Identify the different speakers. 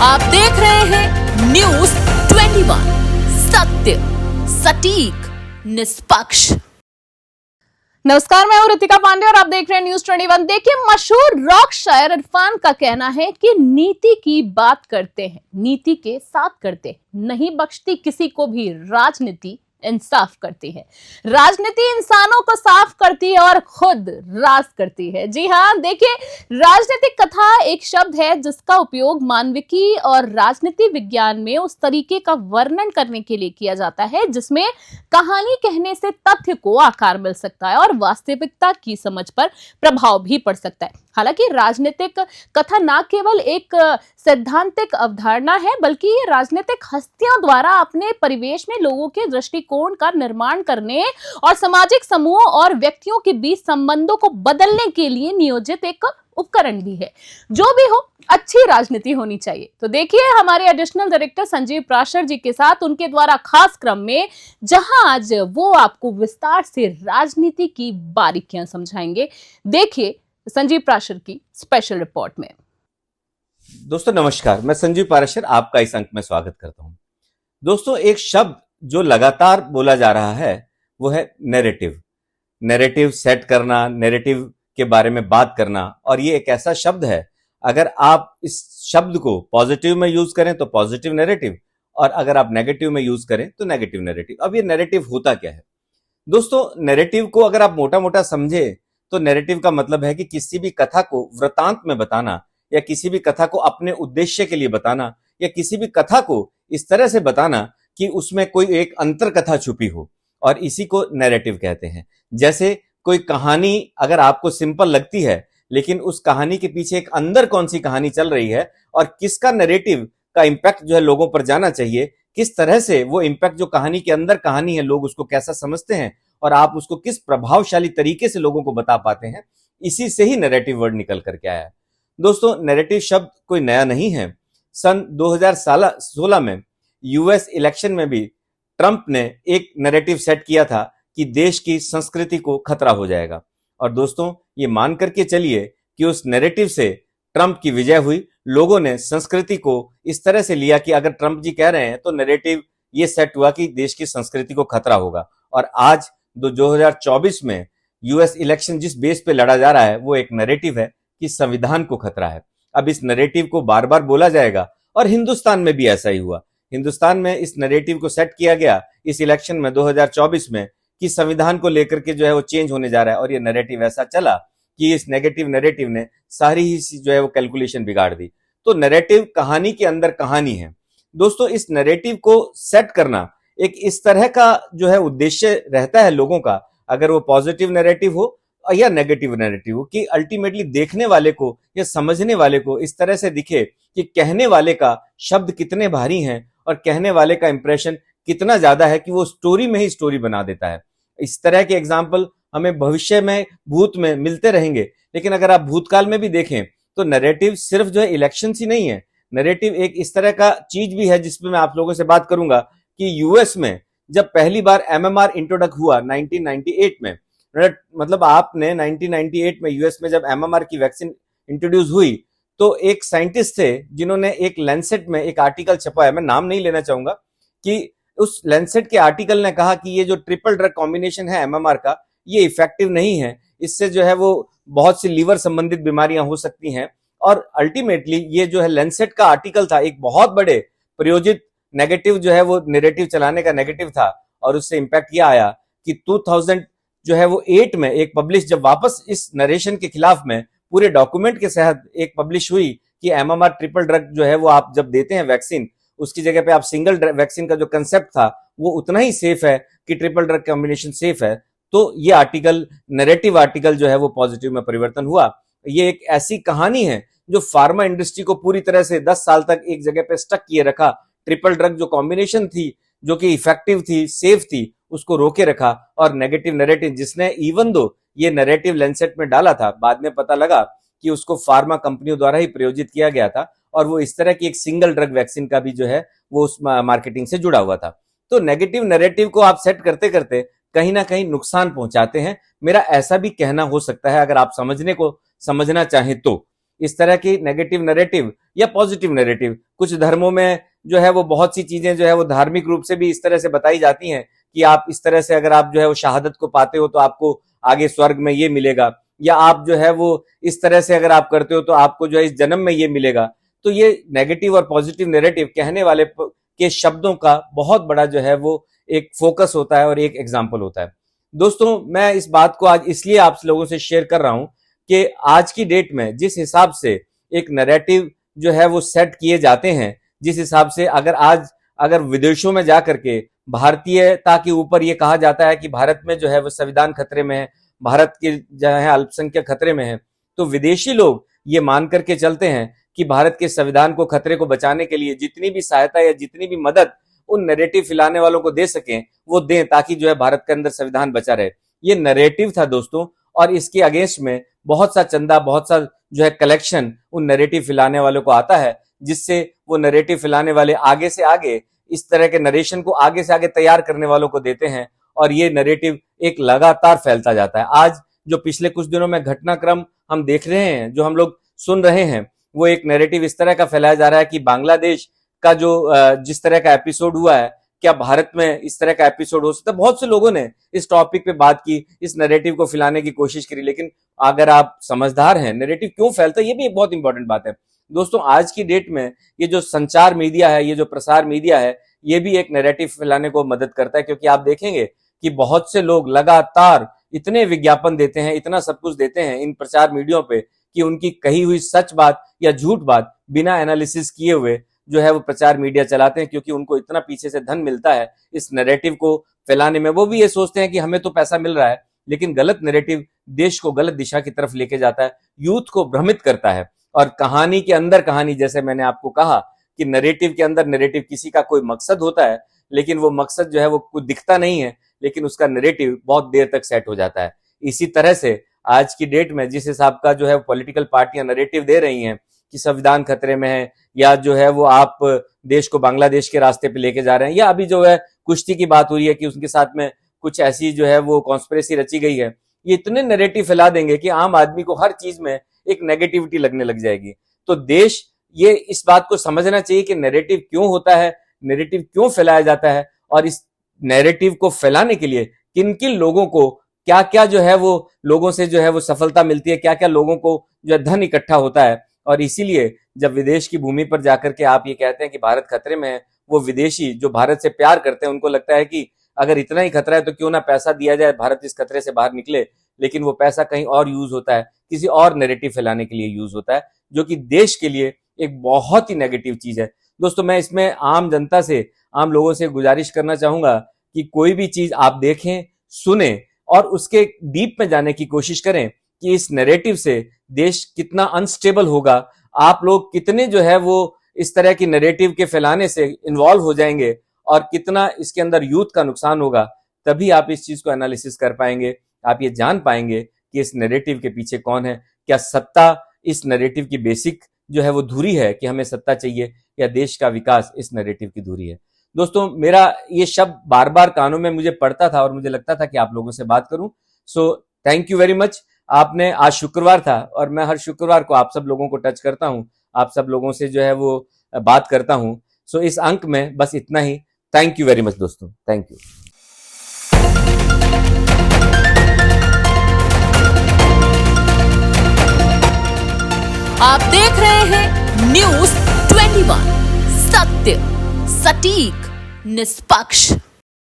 Speaker 1: आप देख रहे हैं न्यूज 21, सत्य, सटीक, निष्पक्ष।
Speaker 2: नमस्कार, मैं हूं ऋतिका पांडे और आप देख रहे हैं न्यूज 21। देखिए, मशहूर रॉक शायर इरफान का कहना है कि नीति की बात करते हैं, नीति के साथ करते हैं, नहीं बख्शती किसी को भी राजनीति इंसाफ करती है। राजनीति इंसानों को साफ करती है और खुद राज करती है। जी हाँ, देखिए, राजनीतिक कथा एक शब्द है जिसका उपयोग मानविकी और राजनीति विज्ञान में उस तरीके का वर्णन करने के लिए किया जाता है जिसमें कहानी कहने से तथ्य को आकार मिल सकता है और वास्तविकता की समझ पर प्रभाव भी पड़ सकता है। हालांकि राजनीतिक कथा न केवल एक सैद्धांतिक अवधारणा है, बल्कि ये राजनीतिक हस्तियों द्वारा अपने परिवेश में लोगों के दृष्टिकोण का निर्माण करने और सामाजिक समूह और व्यक्तियों के बीच संबंधों को बदलने के लिए नियोजित एक उपकरण भी है। जो भी हो, अच्छी राजनीति होनी चाहिए। तो देखिए हमारे एडिशनल डायरेक्टर संजीव प्राशर जी के साथ उनके द्वारा खास क्रम में, जहां आज वो आपको विस्तार से राजनीति की बारीकियां समझाएंगे। देखिए संजीव प्राशर की स्पेशल रिपोर्ट में।
Speaker 3: दोस्तों नमस्कार, मैं संजीव पाराशर आपका इस अंक में स्वागत करता हूं। दोस्तों, एक शब्द जो लगातार बोला जा रहा है वो है नैरेटिव। नैरेटिव सेट करना, नैरेटिव के बारे में बात करना, और ये एक ऐसा शब्द है, अगर आप इस शब्द को पॉजिटिव में यूज करें तो पॉजिटिव नैरेटिव, और अगर आप नेगेटिव में यूज करें तो नेगेटिव नैरेटिव। अब ये नैरेटिव होता क्या है? दोस्तों, नैरेटिव को अगर आप मोटा मोटा समझे तो नैरेटिव का मतलब है कि किसी भी कथा को वृतांत में बताना, या किसी भी कथा को अपने उद्देश्य के लिए बताना, या किसी भी कथा को इस तरह से बताना कि उसमें कोई एक अंतर कथा छुपी हो, और इसी को नैरेटिव कहते हैं। जैसे कोई कहानी अगर आपको सिंपल लगती है, लेकिन उस कहानी के पीछे एक अंदर कौन सी कहानी चल रही है और किसका नैरेटिव का इंपैक्ट जो है लोगों पर जाना चाहिए, किस तरह से वो इंपैक्ट जो कहानी के अंदर कहानी है लोग उसको कैसा समझते हैं और आप उसको किस प्रभावशाली तरीके से लोगों को बता पाते हैं, इसी से ही नैरेटिव वर्ड निकल करके आया है। दोस्तों, नैरेटिव शब्द कोई नया नहीं है। सन 2016 में यूएस इलेक्शन में भी ट्रंप ने एक नैरेटिव सेट किया था कि देश की संस्कृति को खतरा हो जाएगा, और दोस्तों ये मान करके चलिए कि उस नैरेटिव से ट्रंप की विजय हुई। लोगों ने संस्कृति को इस तरह से लिया कि अगर ट्रंप जी कह रहे हैं तो नैरेटिव ये सेट हुआ कि देश की संस्कृति को खतरा होगा। और आज 2024 में यूएस इलेक्शन जिस बेस पे लड़ा जा रहा है वो एक नैरेटिव है कि संविधान को खतरा है। अब इस नैरेटिव को बार बार बोला जाएगा, और हिंदुस्तान में भी ऐसा ही हुआ। हिंदुस्तान में इस नैरेटिव को सेट किया गया इस इलेक्शन में 2024 में कि संविधान को लेकर के जो है वो चेंज होने जा रहा है, और ये नैरेटिव ऐसा चला कि इस नेगेटिव नैरेटिव ने सारी ही जो है वो कैलकुलेशन बिगाड़ दी। तो नैरेटिव कहानी के अंदर कहानी है। दोस्तों, इस नैरेटिव को सेट करना एक इस तरह का जो है उद्देश्य रहता है लोगों का, अगर वो पॉजिटिव नैरेटिव हो या नेगेटिव नैरेटिव हो, कि अल्टीमेटली देखने वाले को या समझने वाले को इस तरह से दिखे कि कहने वाले का शब्द कितने भारी हैं और कहने वाले का इंप्रेशन कितना ज्यादा है कि वो स्टोरी में ही स्टोरी बना देता है। इस तरह के एग्जाम्पल हमें भविष्य में, भूत में मिलते रहेंगे। लेकिन अगर आप भूतकाल में भी देखें तो नैरेटिव सिर्फ जो है इलेक्शन ही नहीं है। नैरेटिव एक इस तरह का चीज भी है जिसपे मैं आप लोगों से बात करूंगा कि यूएस में जब पहली बार एमएमआर इंट्रोडक्ट हुआ 1998 में, मतलब आपने 1998 में यूएस में जब एमएमआर की वैक्सीन इंट्रोड्यूस हुई तो एक साइंटिस्ट थे जिन्होंने एक लैंसेट में एक आर्टिकल छपाया, मैं नाम नहीं लेना चाहूंगा, कि उस लैंसेट के आर्टिकल ने कहा कि ये जो ट्रिपल ड्रग कॉम्बिनेशन है एमएमआर का, ये इफेक्टिव नहीं है, इससे जो है वो बहुत सी लीवर संबंधित बीमारियां हो सकती हैं। और अल्टीमेटली ये जो है लैंसेट का आर्टिकल था, एक बहुत बड़े प्रयोजित नेगेटिव जो है वो नैरेटिव चलाने का नेगेटिव था, और उससे इंपैक्ट ये आया कि 2000 जो है वो 8 में एक पब्लिश, जब वापस इस नरेशन के खिलाफ में पूरे डॉक्यूमेंट के साथ एक पब्लिश हुई कि एमएमआर ट्रिपल ड्रग जो है वो आप जब देते हैं वैक्सीन, उसकी जगह पे आप सिंगल वैक्सीन का जो कंसेप्ट था वो उतना ही सेफ है कि ट्रिपल ड्रग कॉम्बिनेशन सेफ है। तो ये आर्टिकल, नैरेटिव आर्टिकल जो है वो पॉजिटिव में परिवर्तन हुआ। ये एक ऐसी कहानी है जो फार्मा इंडस्ट्री को पूरी तरह से 10 साल तक एक जगह पे स्टक किए रखा। ट्रिपल ड्रग जो कॉम्बिनेशन थी, जो कि इफेक्टिव थी, सेफ थी, उसको रोके रखा। और नेगेटिव नैरेटिव जिसने इवन दो ये नैरेटिव लैंसेट में डाला था, बाद में पता लगा कि उसको फार्मा कंपनियों द्वारा ही प्रयोजित किया गया था, और वो इस तरह की एक सिंगल ड्रग वैक्सीन का भी जो है वो उस मार्केटिंग से जुड़ा हुआ था। तो नेगेटिव नैरेटिव को आप सेट करते करते कहीं ना कहीं नुकसान पहुंचाते हैं। मेरा ऐसा भी कहना हो सकता है, अगर आप समझना चाहें तो। इस तरह की नेगेटिव नैरेटिव या पॉजिटिव नैरेटिव, कुछ धर्मों में जो है वो बहुत सी चीजें जो है वो धार्मिक रूप से भी इस तरह से बताई जाती हैं कि आप इस तरह से अगर आप जो है वो शहादत को पाते हो तो आपको आगे स्वर्ग में ये मिलेगा, या आप जो है वो इस तरह से अगर आप करते हो तो आपको जो है इस जन्म में ये मिलेगा। तो ये नेगेटिव और पॉजिटिव नैरेटिव कहने वाले के शब्दों का बहुत बड़ा जो है वो एक फोकस होता है और एक एग्जाम्पल होता है। दोस्तों, मैं इस बात को आज इसलिए आप लोगों से शेयर कर रहा हूं कि आज की डेट में जिस हिसाब से एक नैरेटिव जो है वो सेट किए जाते हैं, जिस हिसाब से अगर विदेशों में जाकर के भारतीयता के ऊपर ये कहा जाता है कि भारत में जो है वो संविधान खतरे में है, भारत के जो है अल्पसंख्यक खतरे में है, तो विदेशी लोग ये मान करके चलते हैं कि भारत के संविधान को खतरे को बचाने के लिए जितनी भी सहायता या जितनी भी मदद उन नैरेटिव फैलाने वालों को दे सकें वो दें, ताकि जो है भारत के अंदर संविधान बचा रहे। ये नैरेटिव था दोस्तों, और इसके अगेंस्ट में बहुत सा चंदा, बहुत सा जो है कलेक्शन उन नैरेटिव फैलाने वालों को आता है, जिससे वो नैरेटिव फैलाने वाले आगे से आगे इस तरह के नरेशन को आगे से आगे तैयार करने वालों को देते हैं, और ये नैरेटिव एक लगातार फैलता जाता है। आज जो पिछले कुछ दिनों में घटनाक्रम हम देख रहे हैं, जो हम लोग सुन रहे हैं, वो एक नैरेटिव इस तरह का फैलाया जा रहा है कि बांग्लादेश का जो जिस तरह का एपिसोड हुआ है, क्या भारत में इस तरह का एपिसोड हो सकता है। बहुत से लोगों ने इस टॉपिक पे बात की, इस नैरेटिव को फैलाने की कोशिश करी, लेकिन अगर आप समझदार हैं, नैरेटिव क्यों फैलता है ये भी एक बहुत इंपॉर्टेंट बात है। दोस्तों, आज की डेट में ये जो संचार मीडिया है, ये जो प्रसार मीडिया है, ये भी एक नैरेटिव फैलाने को मदद करता है, क्योंकि आप देखेंगे कि बहुत से लोग लगातार इतने विज्ञापन देते हैं, इतना सब कुछ देते हैं इन प्रचार मीडिया पे कि उनकी कही हुई सच बात या झूठ बात बिना एनालिसिस किए हुए जो है वो प्रचार मीडिया चलाते हैं, क्योंकि उनको इतना पीछे से धन मिलता है इस नैरेटिव को फैलाने में। वो भी ये सोचते हैं कि हमें तो पैसा मिल रहा है, लेकिन गलत नैरेटिव देश को गलत दिशा की तरफ लेके जाता है, यूथ को भ्रमित करता है। और कहानी के अंदर कहानी, जैसे मैंने आपको कहा कि नैरेटिव के अंदर नैरेटिव, किसी का कोई मकसद होता है, लेकिन वो मकसद जो है वो कुछ दिखता नहीं है, लेकिन उसका नैरेटिव बहुत देर तक सेट हो जाता है। इसी तरह से आज की डेट में जिस हिसाब का जो है पॉलिटिकल पार्टियां नैरेटिव दे रही हैं कि संविधान खतरे में है, या जो है वो आप देश को बांग्लादेश के रास्ते पे लेके जा रहे हैं, या अभी जो है कुश्ती की बात हुई है कि उसके साथ में कुछ ऐसी जो है वो कॉन्स्पिरेसी रची गई है, ये इतने नैरेटिव फैला देंगे कि आम आदमी को हर चीज में एक नेगेटिविटी लगने लग जाएगी। तो देश ये इस बात को समझना चाहिए कि नैरेटिव क्यों होता है, नैरेटिव क्यों फैलाया जाता है, और इस नैरेटिव को फैलाने के लिए किन किन लोगों को क्या क्या जो है वो लोगों से जो है वो सफलता मिलती है, क्या क्या लोगों को जो है धन इकट्ठा होता है। और इसीलिए जब विदेश की भूमि पर जाकर के आप ये कहते हैं कि भारत खतरे में है, वो विदेशी जो भारत से प्यार करते हैं उनको लगता है कि अगर इतना ही खतरा है तो क्यों ना पैसा दिया जाए, भारत इस खतरे से बाहर निकले। लेकिन वो पैसा कहीं और यूज होता है, किसी और नैरेटिव फैलाने के लिए यूज होता है, जो कि देश के लिए एक बहुत ही नेगेटिव चीज है। दोस्तों, मैं इसमें आम जनता से, आम लोगों से गुजारिश करना चाहूंगा कि कोई भी चीज आप देखें, सुने और उसके डीप में जाने की कोशिश करें कि इस नैरेटिव से देश कितना अनस्टेबल होगा, आप लोग कितने जो है वो इस तरह की नैरेटिव के फैलाने से इन्वॉल्व हो जाएंगे, और कितना इसके अंदर यूथ का नुकसान होगा। तभी आप इस चीज को एनालिसिस कर पाएंगे, आप ये जान पाएंगे कि इस नैरेटिव के पीछे कौन है। क्या सत्ता इस नैरेटिव की बेसिक जो है वो धुरी है कि हमें सत्ता चाहिए, या देश का विकास इस नैरेटिव की धुरी है। दोस्तों, मेरा ये शब्द बार बार कानों में मुझे पड़ता था और मुझे लगता था कि आप लोगों से बात करूं। So thank you very much. आपने, आज शुक्रवार था और मैं हर शुक्रवार को आप सब लोगों को टच करता हूं, आप सब लोगों से जो है वो बात करता हूं। सो इस अंक में बस इतना ही। थैंक यू वेरी मच दोस्तों, थैंक यू।
Speaker 1: आप देख रहे हैं न्यूज़ 21, सत्य, सटीक, निष्पक्ष।